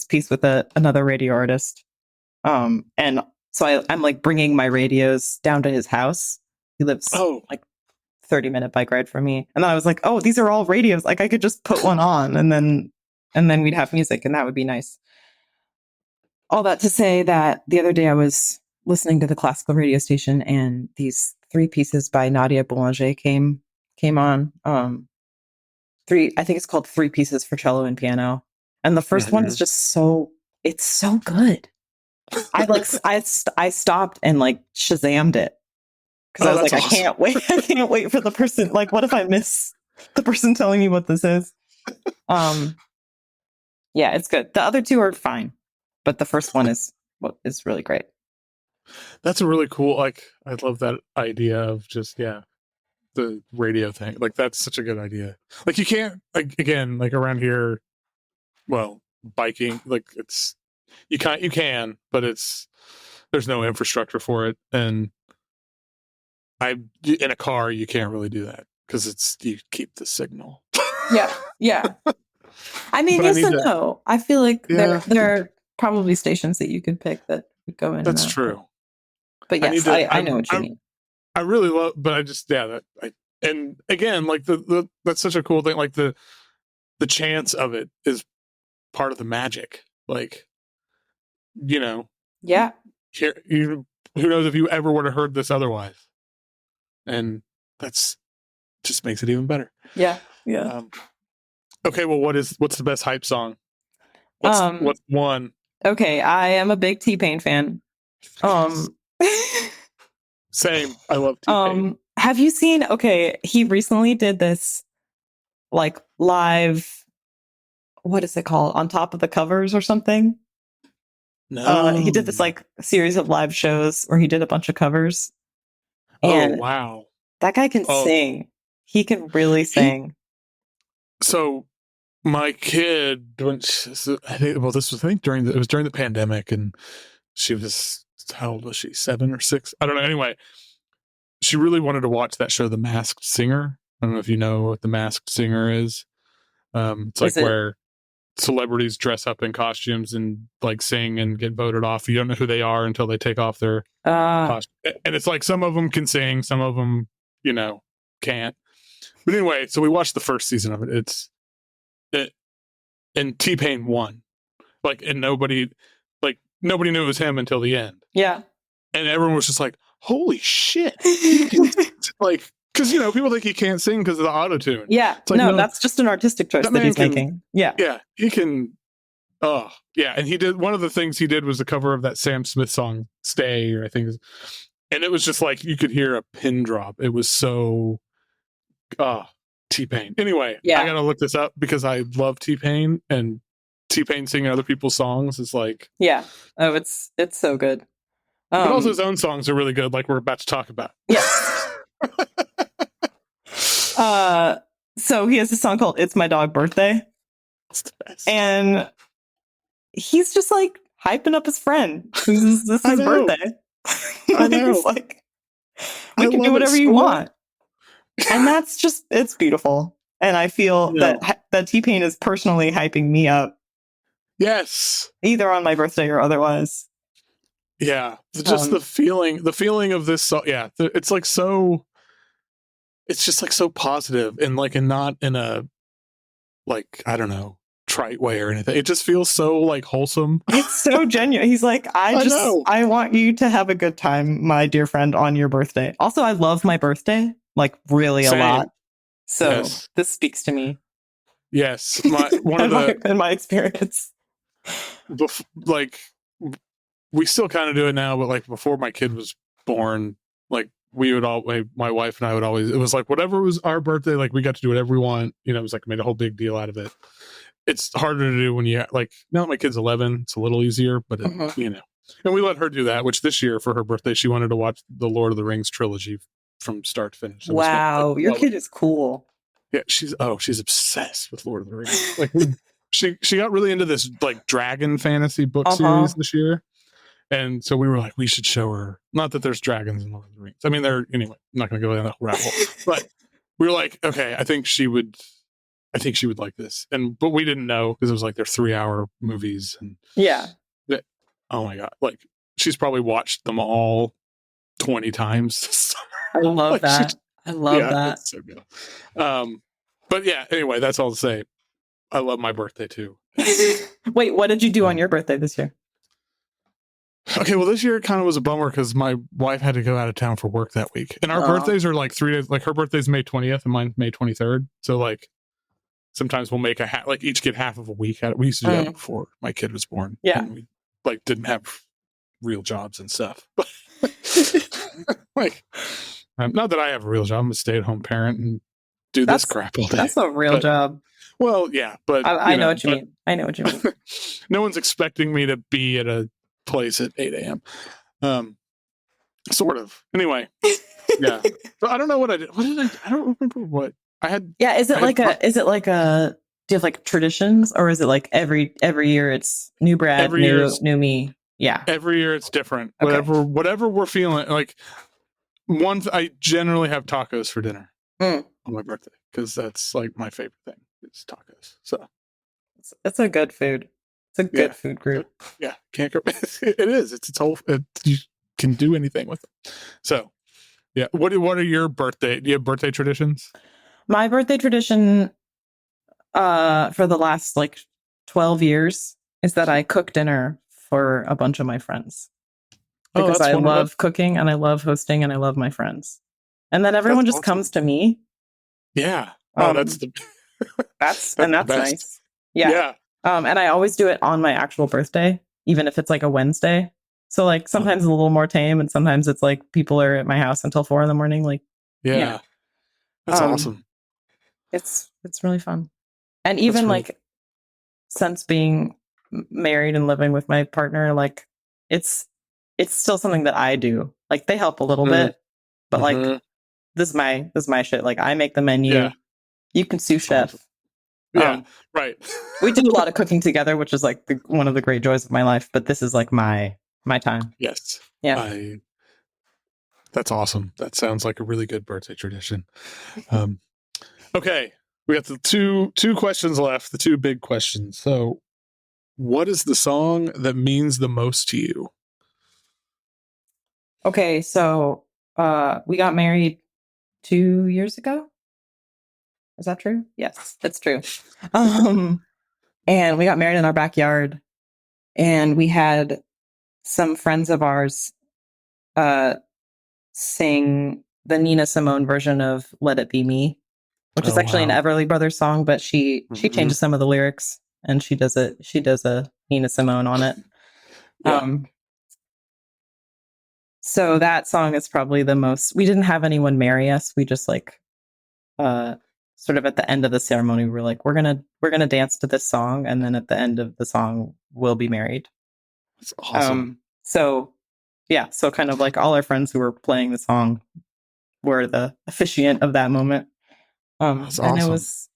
piece with another radio artist. And so I'm like bringing my radios down to his house. He lives like 30-minute bike ride from me. And then I was like, oh, these are all radios. Like I could just put one on and then we'd have music, and that would be nice. All that to say that the other day I was listening to the classical radio station, and these 3 pieces by Nadia Boulanger came on. I think it's called 3 Pieces for Cello and Piano. And the first one is just it's so good. I stopped and like Shazammed it. Because I was like, awesome. I can't wait for the person. Like, what if I miss the person telling me what this is? Yeah, it's good. The other 2 are fine, but the first one is really great. That's a really cool, I love that idea of just, the radio thing. Like, that's such a good idea. Like, you can't, like, again, like around here, well, biking, like you can, but there's no infrastructure for it. And in a car, you can't really do that because you keep the signal. Yeah. I mean, yes and no. I feel like there are probably stations that you could pick that would go in. That's true. But yes, I know what you mean. I really love, but I just, and again, like that's such a cool thing. Like the chance of it is part of the magic. Like, Yeah. Here, who knows if you ever would have heard this otherwise? and that's just makes it even better. Yeah. Okay, well, what's the best hype song? What's one? Okay, I am a big T-Pain fan. Um, Same. I love T-Pain. Have you seen? Okay, he recently did this like live. What is it called? On Top of the Covers or something? No. He did this like series of live shows where he did a bunch of covers. Oh, And wow. that guy can Oh, sing. He can really sing. So my kid, I think during the pandemic, and she was, how old was she? 7 or 6? I don't know. Anyway, she really wanted to watch that show, The Masked Singer. I don't know if you know what The Masked Singer is. It's like where celebrities dress up in costumes and like sing and get voted off. You don't know who they are until they take off their costume. And it's like some of them can sing, some of them, can't. But anyway, so we watched the first season of it. And T-Pain won. And nobody knew it was him until the end. Yeah. And everyone was just like, holy shit. He can, because people think he can't sing because of the auto-tune. Yeah. It's like, no, that's just an artistic choice that he's making. Yeah. Yeah. He can. Oh, yeah. And he did, one of the things he did was the cover of that Sam Smith song, Stay, or I think. And it was just like, you could hear a pin drop. It was so, T-Pain. Anyway, I gotta look this up because I love T-Pain, and T-Pain singing other people's songs is like, yeah. Oh, it's so good. But also his own songs are really good, like we're about to talk about. Yes. So he has a song called "It's My Dog Birthday," it's the best. And he's just like hyping up his friend. This is his birthday. I know. He's like, we can do whatever you want. And it's beautiful. And I feel that T-Pain is personally hyping me up. Yes. Either on my birthday or otherwise. Yeah. Just the feeling of this song. Yeah. It's like so, it's just like so positive and not in a, I don't know, trite way or anything. It just feels so wholesome. It's so genuine. He's like, I want you to have a good time, my dear friend, on your birthday. Also, I love my birthday, really a lot. So this speaks to me. Yes. In my experience. We still kind of do it now, but before my kid was born, we would my wife and I would always, it was whatever was our birthday, we got to do whatever we want. It was made a whole big deal out of it. It's harder to do when you now that my kid's 11, it's a little easier, but and we let her do that, which this year for her birthday, she wanted to watch the Lord of the Rings trilogy from start to finish. Wow. Your kid is cool. Yeah. She's obsessed with Lord of the Rings. She got really into this dragon fantasy book series this year. And so we were like, we should show her, not that there's dragons in Lord of the Rings. I mean, anyway, I'm not going to go down that rabbit hole, but we were like, okay, I think she would like this. But we didn't know because it was they're 3-hour movies. And oh my God. She's probably watched them all 20 times. I love that. I love that. It's so good. But yeah, anyway, that's all to say. I love my birthday too. Wait, what did you do on your birthday this year? Okay, well, this year it kind of was a bummer because my wife had to go out of town for work that week. And our birthdays are 3 days. Her birthday's May 20th and mine's May 23rd. So sometimes we'll make each get half of a week out. We used to do that before my kid was born. Yeah. And we didn't have real jobs and stuff. Not that I have a real job. I'm a stay-at-home parent and do this crap all day. That's a real job. Well, yeah, but I know what you mean. I know what you mean. No one's expecting me to be at a place at 8 a.m. Sort of. Anyway, yeah. So I don't know what I did. What did I don't remember what I had. Yeah, is it do you have traditions, or is it every year it's new Brad, new me? Yeah. Every year it's different. Okay. Whatever we're feeling. I generally have tacos for dinner on my birthday because that's my favorite thing is tacos. So it's a good food. It's a good food group. Yeah, can't go. It is. It's whole. You can do anything with it. So, yeah. What are your birthday? Do you have birthday traditions? My birthday tradition, for the last 12 years, is that I cook dinner for a bunch of my friends because I love cooking and I love hosting and I love my friends. And then That's everyone just awesome. comes to me. Yeah. Oh, Um, that's that's the best. nice. Yeah. Yeah. And I always do it on my actual birthday, even if it's like a Wednesday. So like Oh, sometimes it's a little more tame, and sometimes it's like people are at my house until 4 a.m. Like, yeah. yeah. That's Um, awesome. it's really fun. And That's even really like since being married and living with my partner, like it's it's still something that I do. Like they help a little mm, bit, but like hmm this is my shit. Like I make the yeah. menu. You can sous That's awesome. chef. Yeah. Um, Right. we do a lot of cooking together, which is like one of the great joys of my life. But this is like my time. Yes. Yeah. I That's awesome. That sounds like a really good birthday tradition. Um, okay, we got the two questions left, the two big questions. So, what is the song that means the most to you? Okay, so we got married 2 years ago. Is that true? Yes, that's true. Um, and we got married in our backyard, and we had some friends of ours uh sing the Nina Simone version of "Let It Be Me," which is Oh actually an wow. Everly Brothers song, but she Mm-hmm. changes some of the lyrics and she does a Nina Simone on it. Yeah. Um, so that song is probably the most. We didn't have anyone marry us. We just like uh sort of at the end of the ceremony we were like we're gonna dance to this song, and then at the end of the song we'll be married. That's awesome. So yeah, so kind of like all our friends who were playing the song were the officiant of that moment. That's And awesome.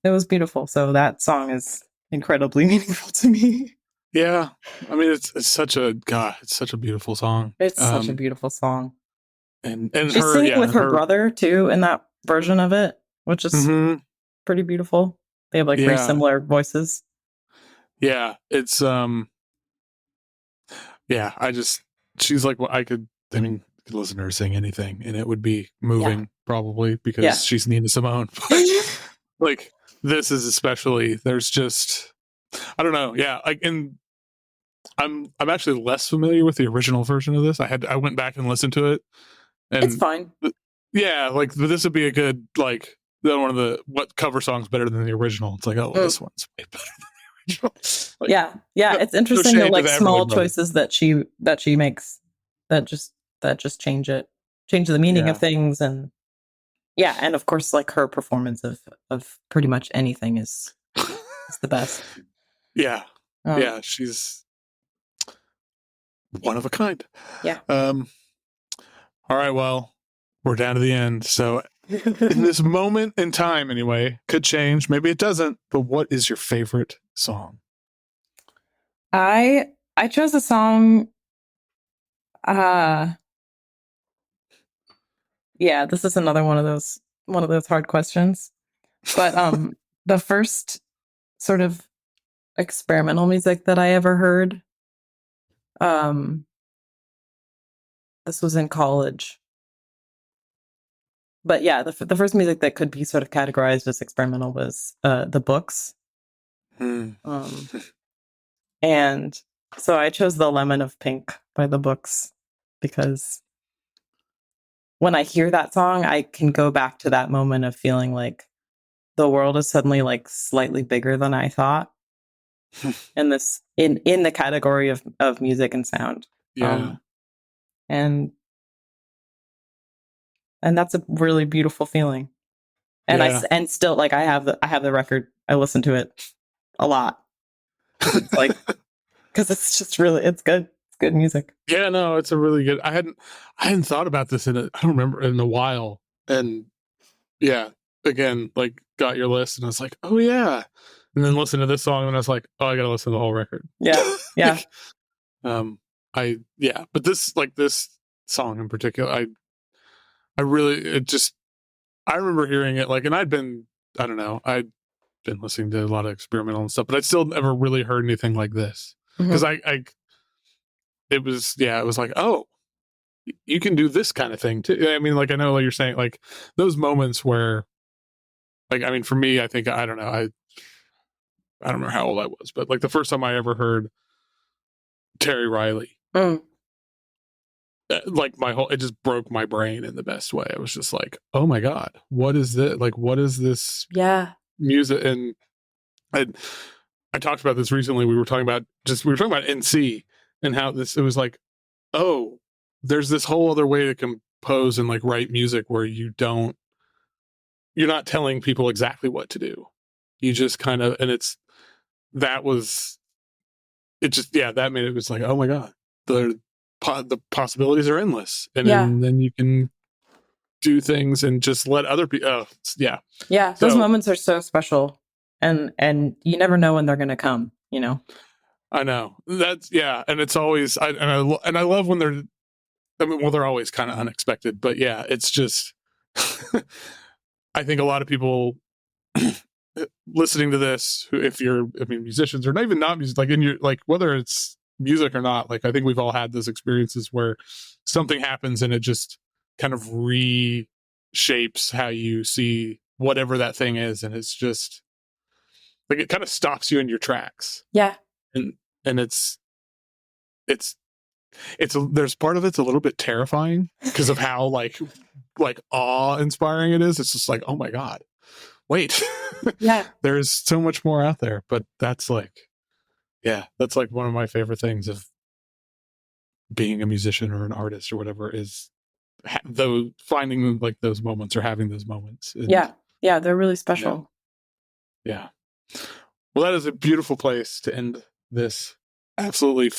it was beautiful. So that song is incredibly meaningful to me. Yeah. I mean, it's such a God. It's such a beautiful song. It's such a beautiful song. And She's her, singing yeah, with and her her. brother too in that version of it, which is Mm-hmm. pretty beautiful. They have like very Yeah. similar voices. Yeah. It's yeah. I just she's like what I could. I mean, could listen to her sing anything, and it would be Yeah. moving probably Yeah. because she's Nina Simone. But like this is especially. There's just I don't know. Yeah, like and I'm actually less familiar with the original version of this. I went back and listened to it, It's and fine. yeah, like this would be a good like one of the what cover songs better than the original. It's like oh Mm. this one's way better than the original. Like Yeah. Yeah. no, It's no interesting the shade to like the Everly small Brothers. choices that she makes that just change it, change the meaning of Yeah. things. And yeah, and of course like her performance of pretty much anything is the best. Yeah. Um Yeah, she's one of a kind. yeah. Um, all right, well, we're down to the end. So, in this moment in time, anyway, could change. Maybe it doesn't. But what is your favorite song? I chose a song. Uh, yeah, this is another one of those hard questions. But the first sort of experimental music that I ever heard, um, this was in college. But yeah, the first music that could be sort of categorized as experimental was the books. Hmm. Um, and so I chose "The Lemon of Pink" by the books because when I hear that song, I can go back to that moment of feeling like the world is suddenly like slightly bigger than I thought in this in the category of music and sound. Yeah. Um, and and that's a really beautiful feeling. And Yeah. and still like I have the record. I listen to it a lot because it's like because it's just really it's good. It's good music. Yeah, no, it's a really good. I hadn't thought about this I don't remember in a while. And yeah, again, like got your list and I was like, oh yeah. And then listen to this song and I was like, oh, I gotta listen to the whole record. Yeah, yeah. Like, yeah, but this song in particular, I really it just I remember hearing it like, and I don't know, I'd been listening to a lot of experimental and stuff, but I still never really heard anything like this because Mm-hmm. it was yeah, it was like oh, you can do this kind of thing too. I mean, like I know like you're saying like those moments where like I mean for me, I think I don't know, I don't remember how old I was, but like the first time I ever heard Terry Riley, Mm. like it just broke my brain in the best way. I was just like, oh my God, what is this? Like, what is this music? And I talked about this recently. We were talking about NC and how it was like, oh, there's this whole other way to compose and like write music where you're not telling people exactly what to do. You just kind of, and that made it was like, oh my God, the possibilities are endless. And then you can do things and just let other people, those moments are so special. And you never know when they're going to come, I know that's, and it's always, I love when they're always kind of unexpected, but it's just, I think a lot of people listening to this, if you're, musicians or not even not music, like in your, like whether it's music or not, like I think we've all had those experiences where something happens and it just kind of reshapes how you see whatever that thing is, and it's just like it kind of stops you in your tracks. And it's there's part of it's a little bit terrifying because of how like awe inspiring it is. It's just like, oh my God, wait, there's so much more out there. But that's like one of my favorite things of being a musician or an artist or whatever is though finding like those moments or having those moments. And, they're really special. Well, that is a beautiful place to end this absolutely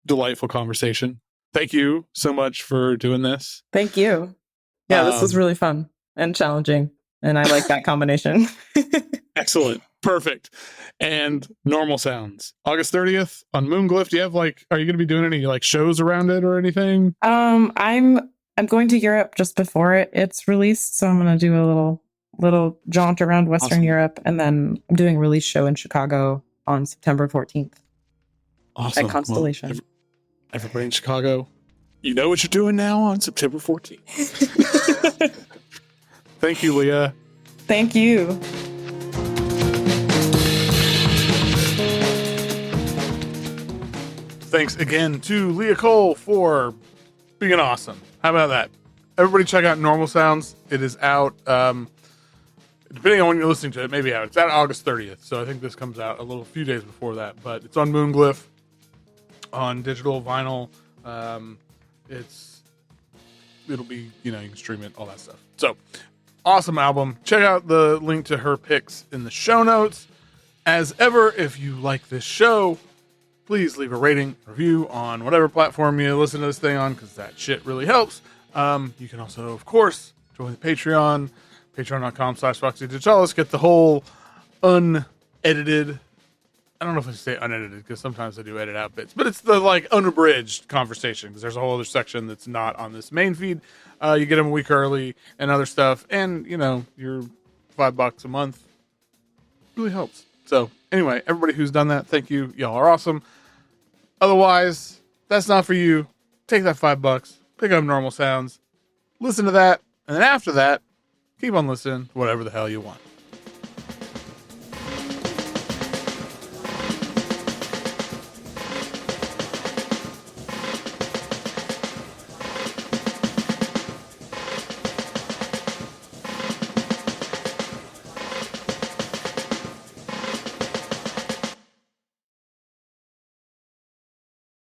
delightful conversation. Thank you so much for doing this. Thank you. This was really fun and challenging, and I like that combination. Excellent. Perfect. And Normal Sounds, August 30th on Moonglyph. Do you have are you going to be doing any like shows around it or anything? I'm going to Europe just before it's released, so I'm going to do a little jaunt around Western Europe, and then I'm doing a release show in Chicago on September 14th. Awesome. At Constellation. Well, everybody in Chicago, you know what you're doing now on September 14th. Thank you, Lia. Thank you. Thanks again to Lia Kohl for being awesome. How about that? Everybody check out Normal Sounds. It is out, depending on when you're listening to it, maybe out. It's out August 30th, so I think this comes out a few days before that. But it's on Moonglyph, on digital, vinyl. It'll be, you can stream it, all that stuff. So, awesome album. Check out the link to her picks in the show notes. As ever, if you like this show, please leave a rating, review on whatever platform you listen to this thing on, because that shit really helps. You can also, of course, join the Patreon, patreon.com/Foxy Digitalis. Get the whole unedited, I don't know if I say unedited because sometimes I do edit out bits, but it's the unabridged conversation because there's a whole other section that's not on this main feed. You get them a week early and other stuff, and your $5 a month really helps. So anyway, everybody who's done that, thank you. Y'all are awesome. Otherwise, that's not for you. Take that $5, pick up Normal Sounds, listen to that, and then after that, keep on listening to whatever the hell you want.